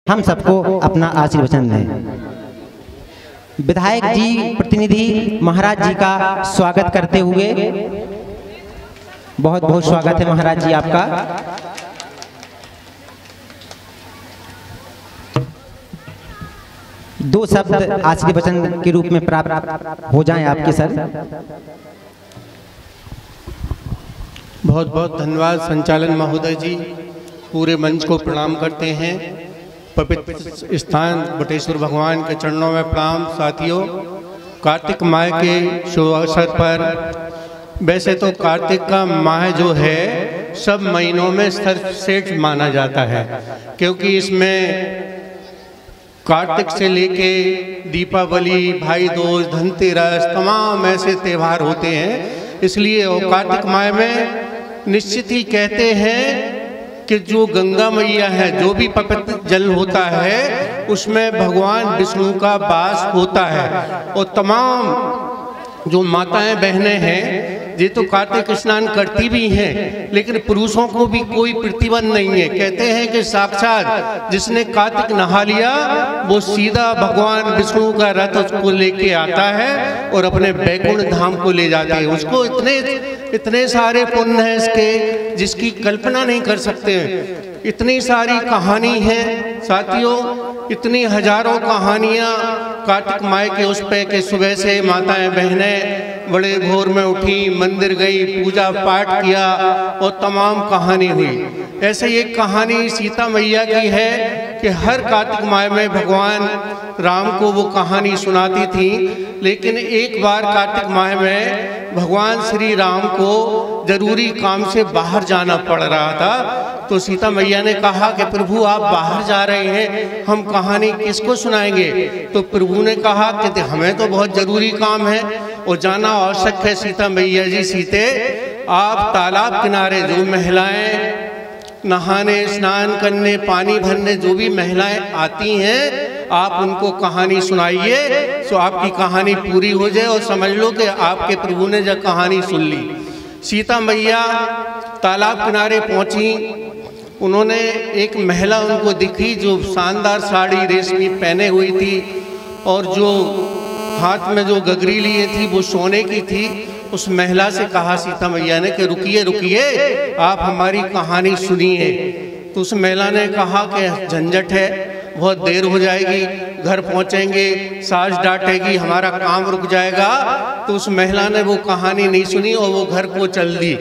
हम सबको अपना आशीर्वचन दें। विधायक जी प्रतिनिधि महाराज जी का स्वागत करते हुए बहुत बहुत स्वागत है महाराज जी आपका। दो शब्द आशीर्वचन के रूप में प्राप्त हो जाएं आपके सर। बहुत बहुत धन्यवाद संचालन महोदय जी। पूरे मंच को प्रणाम करते हैं। पवित्र स्थान बटेश्वर भगवान के चरणों में प्रणाम। साथियों, कार्तिक माह के शुभ अवसर पर, वैसे तो कार्तिक का माह जो है सब महीनों में सर्वश्रेष्ठ माना जाता है, क्योंकि इसमें कार्तिक से लेके दीपावली, भाई दूज, धनतेरस, तमाम ऐसे त्यौहार होते हैं। इसलिए वो कार्तिक माह में निश्चित ही कहते हैं कि जो गंगा मैया है, जो भी पवित्र जल होता है उसमें भगवान विष्णु का वास होता है। और तमाम जो माताएं बहनें हैं ये तो कार्तिक स्नान करती भी हैं, लेकिन पुरुषों को भी कोई प्रतिबंध नहीं है। कहते हैं कि साक्षात जिसने कार्तिक नहा लिया वो सीधा भगवान विष्णु का रथ उसको लेके आता है और अपने बैकुंठ धाम को ले जाते हैं। उसको इतने सारे पुण्य हैं इसके जिसकी कल्पना नहीं कर सकते। इतनी सारी कहानी है साथियों, इतनी हजारों कहानियाँ कार्तिक माह के उस पे के सुबह से माताएं बहनें बड़े भोर में उठी, मंदिर गई, पूजा पाठ किया और तमाम कहानी हुई। ऐसे एक कहानी सीता मैया की है कि हर कार्तिक माह में भगवान राम को वो कहानी सुनाती थी, लेकिन एक बार कार्तिक माह में भगवान श्री राम को जरूरी काम से बाहर जाना पड़ रहा था। तो सीता मैया ने कहा कि प्रभु आप बाहर जा रहे हैं, हम कहानी किसको सुनाएंगे? तो प्रभु ने कहा कि हमें तो बहुत जरूरी काम है और जाना आवश्यक है। सीता मैया जी, सीते आप तालाब किनारे जो महिलाएं नहाने, स्नान करने, पानी भरने जो भी महिलाएं आती हैं आप उनको कहानी सुनाइए, तो आपकी कहानी पूरी हो जाए और समझ लो कि आपके प्रभु ने जब कहानी सुन ली। सीता मैया तालाब किनारे पहुंची। उन्होंने एक महिला उनको दिखी जो शानदार साड़ी रेशमी पहने हुई थी और जो हाथ में जो गगरी लिए थी वो सोने की थी। उस महिला से कहा सीता मैया ने कि रुकिए रुकिए, आप हमारी कहानी सुनिए। तो उस महिला ने कहा कि झंझट है, बहुत देर हो जाएगी, घर पहुंचेंगे, सास डांटेगी, हमारा काम रुक जाएगा। तो उस महिला ने वो कहानी नहीं सुनी और वो घर को चल दी।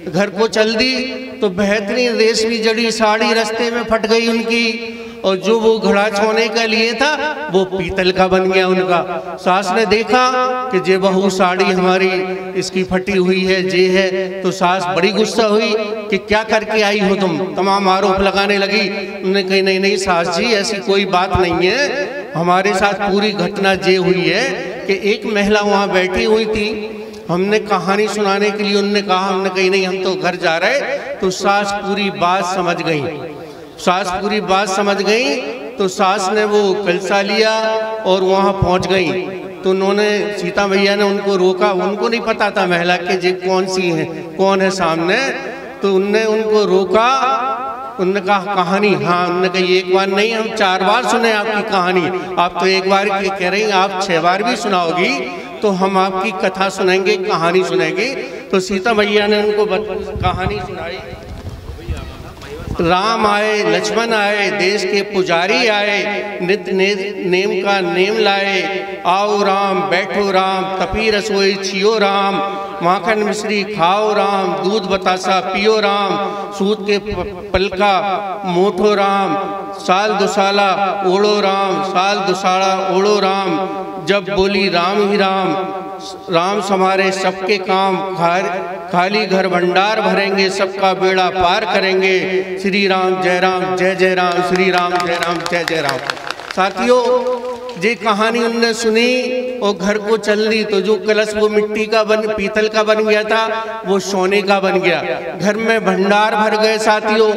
घर को चल दी तो बेहतरीन रेशमी जड़ी साड़ी रास्ते में फट गई उनकी, और जो वो घड़ा छोने का लिए था वो पीतल का बन गया उनका। सास ने देखा कि जे बहू साड़ी हमारी इसकी फटी हुई है, जे है। तो सास बड़ी गुस्सा हुई कि क्या करके आई हो तुम, तमाम आरोप लगाने लगी। उन्होंने कही नहीं नहीं सास जी, ऐसी कोई बात नहीं है, हमारे साथ पूरी घटना जे हुई है कि एक महिला वहाँ बैठी हुई थी, हमने कहानी सुनाने के लिए उन्होंने कहा, हमने कही नहीं हम तो घर जा रहे। तो सास पूरी बात समझ गई। सास पूरी बात समझ गई तो सास ने वो कलसा लिया और वहाँ पहुँच गई। तो उन्होंने सीता मैया ने उनको रोका। उनको नहीं पता था महिला के जे कौन सी है, कौन है सामने। तो उनने उनको रोका। उन्होंने कहा कहानी, हाँ। उन्होंने कहा एक बार नहीं, हम 4 बार सुने आपकी कहानी, आप तो एक बार कह रही हैं, आप 6 बार भी सुनाओगी तो हम आपकी कथा सुनेंगे, कहानी सुनेंगे। तो सीता मैया ने उनको कहानी सुनाई। राम आए, लक्ष्मण आए, देश के पुजारी आए, नित्य नेम का नेम लाए। आओ राम, बैठो राम, तपी रसोई छियो राम, माखन मिश्री खाओ राम, दूध बतासा पियो राम, सूत के पलका मोठो राम, साल दुसाला ओढ़ो राम, साल दुसाला ओढ़ो राम, जब बोली राम ही राम, राम समारे सबके काम, खाली घर भंडार भरेंगे, सबका बेड़ा पार करेंगे। श्री राम जय राम, जय जय राम, श्री राम जय राम, जय जय राम। साथियों, ये कहानी उनने सुनी और घर को चल दी तो जो कलश वो मिट्टी का पीतल का बन गया था वो सोने का बन गया। घर में भंडार भर गए। साथियों,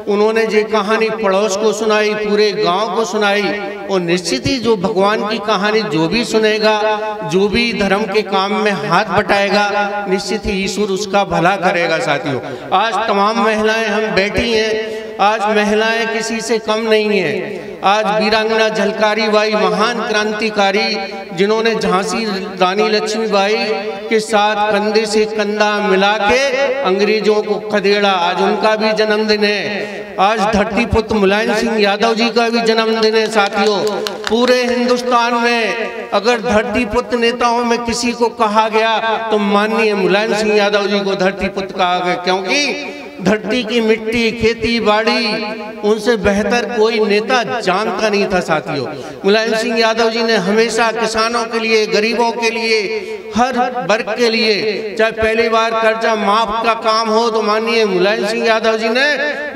उन्होंने ये कहानी पड़ोस को सुनाई, पूरे गांव को सुनाई। और निश्चित ही जो भगवान की कहानी जो भी सुनेगा, जो भी धर्म के काम में हाथ बटाएगा, निश्चित ही ईश्वर उसका भला करेगा। साथियों, आज तमाम महिलाएं हम बैठी हैं, आज महिलाएं किसी से कम नहीं है। आज वीरांगना झलकारी बाई, महान क्रांतिकारी जिन्होंने झांसी रानी लक्ष्मीबाई के साथ कंधे से कंधा मिला के अंग्रेजों को खदेड़ा, आज उनका भी जन्मदिन है। आज धरती पुत्र मुलायम सिंह यादव जी का भी जन्मदिन है साथियों। पूरे हिंदुस्तान में अगर धरती पुत्र नेताओं में किसी को कहा गया तो माननीय मुलायम सिंह यादव जी को धरती पुत्र कहा गया, क्योंकि धरती की मिट्टी, खेती बाड़ी, उनसे बेहतर कोई नेता जानता नहीं था साथियों। मुलायम सिंह यादव जी ने हमेशा किसानों के लिए, गरीबों के लिए, हर वर्ग के लिए, चाहे पहली बार कर्जा माफ का काम हो तो माननीय मुलायम सिंह यादव जी ने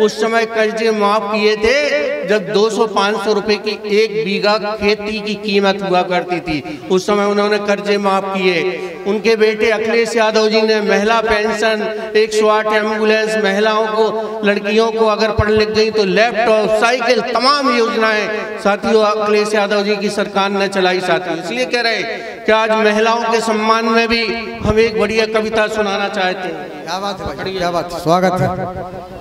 उस समय कर्जे माफ किए थे जब 200-500 रुपए की 1 बीघा खेती की कीमत हुआ करती थी। उस समय उन्होंने कर्जे माफ किए। उनके बेटे अखिलेश यादव जी ने महिला पेंशन, 108 एम्बुलेंस, महिलाओं को, लड़कियों को अगर पढ़ लिख गई तो लैपटॉप, साइकिल, तमाम योजनाएं साथियों अखिलेश यादव जी की सरकार ने चलाई साथियों। इसलिए कह रहे कि आज महिलाओं के सम्मान में भी हम एक बढ़िया कविता सुनाना चाहते हैं। क्या बात है, क्या बात, स्वागत है।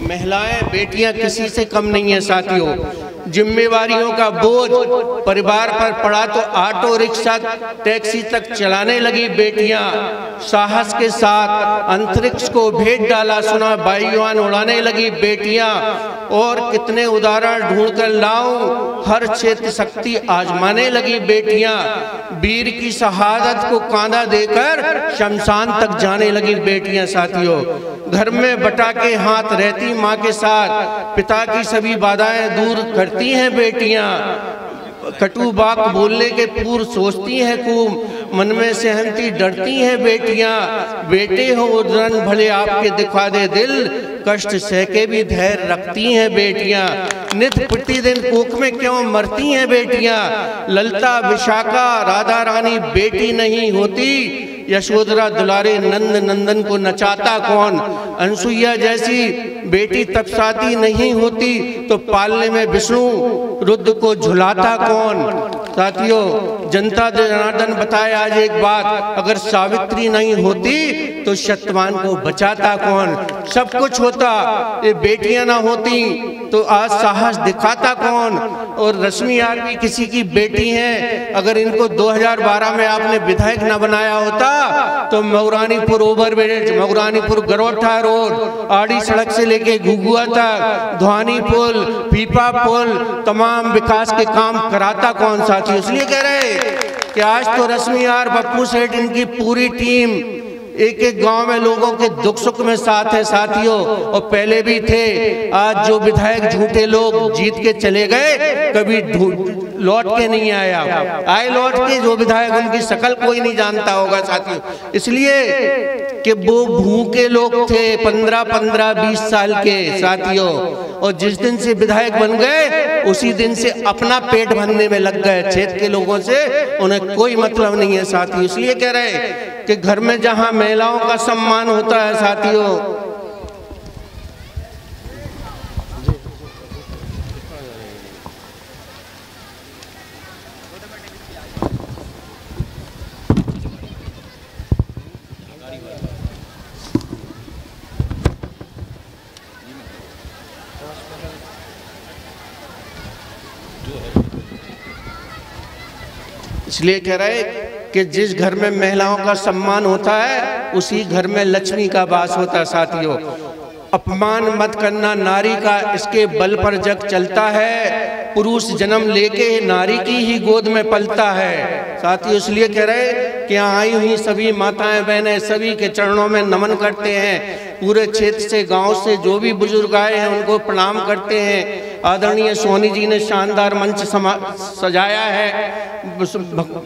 महिलाएं, बेटियां किसी से कम नहीं है साथियों। जिम्मेवारियों का बोझ परिवार पर पड़ा तो ऑटो रिक्शा, टैक्सी तक चलाने लगी बेटियां। साहस के साथ अंतरिक्ष को भेज डाला, सुना वायुयान उड़ाने लगी बेटियां। और कितने उदाहरण ढूंढ कर लाऊं, हर क्षेत्र शक्ति आजमाने लगी बेटियां। वीर की शहादत को कांधा देकर शमशान तक जाने लगी बेटियां साथियों। घर में बटा के हाथ रहती माँ के साथ, पिता की सभी बाधाएं दूर करती हैं बेटियां। कटु बात बोलने के पूर्व सोचती हैं खूब, मन में सहमती डरती हैं बेटियां। बेटे हो उदरन भले आपके दिखा दे दिल, कष्ट सह के भी धैर्य रखती हैं बेटियां। नित्य प्रतिदिन कोख में क्यों मरती हैं बेटियां। ललिता, विशाखा, राधा रानी बेटी नहीं होती, यशोधरा दुलारे नंद नंदन को नचाता कौन। अनसुईया जैसी बेटी तपसाती नहीं होती तो पालने में विष्णु रुद्र को झुलाता कौन। साथियों, जनता जनार्दन बताए आज एक बात, अगर सावित्री नहीं होती तो सत्यवान को बचाता कौन। सब कुछ होता, ये बेटियां ना होती तो आज साहस दिखाता कौन। और रश्मि यार भी किसी की बेटी हैं, अगर इनको 2012 में आपने विधायक न बनाया होता तो मऊरानीपुर ओवरब्रिज, मऊरानीपुर गरोठा रोड, आड़ी सड़क से लेके घुघुआ तक, धवानी पुल, पीपा पुल, तमाम विकास के काम कराता कौन साथियों। इसलिए कह रहे कि आज तो रश्मि यार, पप्पू सेठ, इनकी पूरी टीम एक एक गांव में लोगों के दुख सुख में साथ है साथियों। और पहले भी थे। आज जो विधायक झूठे लोग जीत के चले गए, कभी लौट के नहीं आया, आए लौट के जो विधायक, उनकी शकल कोई नहीं जानता होगा साथियों। इसलिए कि वो भूखे लोग थे 15-20 साल के साथियों, और जिस दिन से विधायक बन गए उसी दिन से अपना पेट भरने में लग गए। क्षेत्र के लोगों से उन्हें कोई मतलब नहीं है साथियों। इसलिए कह रहे कि घर में जहां महिलाओं का सम्मान होता है साथियों, इसलिए कह रहे कि जिस घर में महिलाओं का सम्मान होता है उसी घर में लक्ष्मी का वास होता है साथियों। अपमान मत करना नारी का, इसके बल पर जग चलता है। पुरुष जन्म लेके नारी की ही गोद में पलता है साथियों। इसलिए कह रहे कि यहाँ आई हुई सभी माताएं बहनें सभी के चरणों में नमन करते हैं। पूरे क्षेत्र से, गांव से जो भी बुजुर्ग आए हैं उनको प्रणाम करते हैं। आदरणीय सोनी जी ने शानदार मंच सजाया है।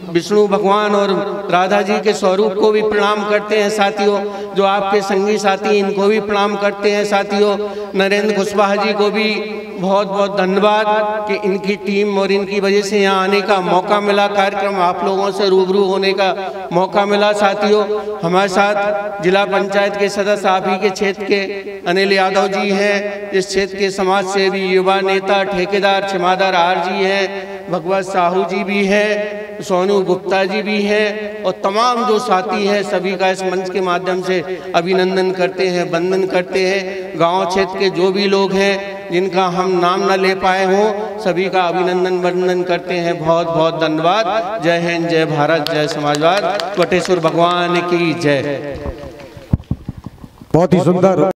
विष्णु भगवान और राधा जी के स्वरूप को भी प्रणाम करते हैं साथियों। जो आपके संगी साथी, इनको भी प्रणाम करते हैं साथियों। नरेंद्र कुशवाहा जी को भी बहुत बहुत धन्यवाद कि इनकी टीम और इनकी वजह से यहाँ आने का मौका मिला, कार्यक्रम आप लोगों से रूबरू होने का मौका मिला साथियों। हमारे साथ जिला पंचायत के सदस्य, आप ही के क्षेत्र के अनिल यादव जी हैं। इस क्षेत्र के समाज सेवी, युवा नेता, ठेकेदार छिमादार आर जी हैं, भगवत साहू जी भी हैं। सोनू गुप्ता जी भी हैं और तमाम जो साथी हैं सभी का इस मंच के माध्यम से अभिनंदन करते हैं, वंदन करते हैं। गांव क्षेत्र के जो भी लोग हैं जिनका हम नाम न ले पाए हों, सभी का अभिनंदन वंदन करते हैं। बहुत बहुत धन्यवाद। जय हिंद, जय भारत, जय समाजवाद, बटेश्वर भगवान की जय। बहुत ही सुंदर।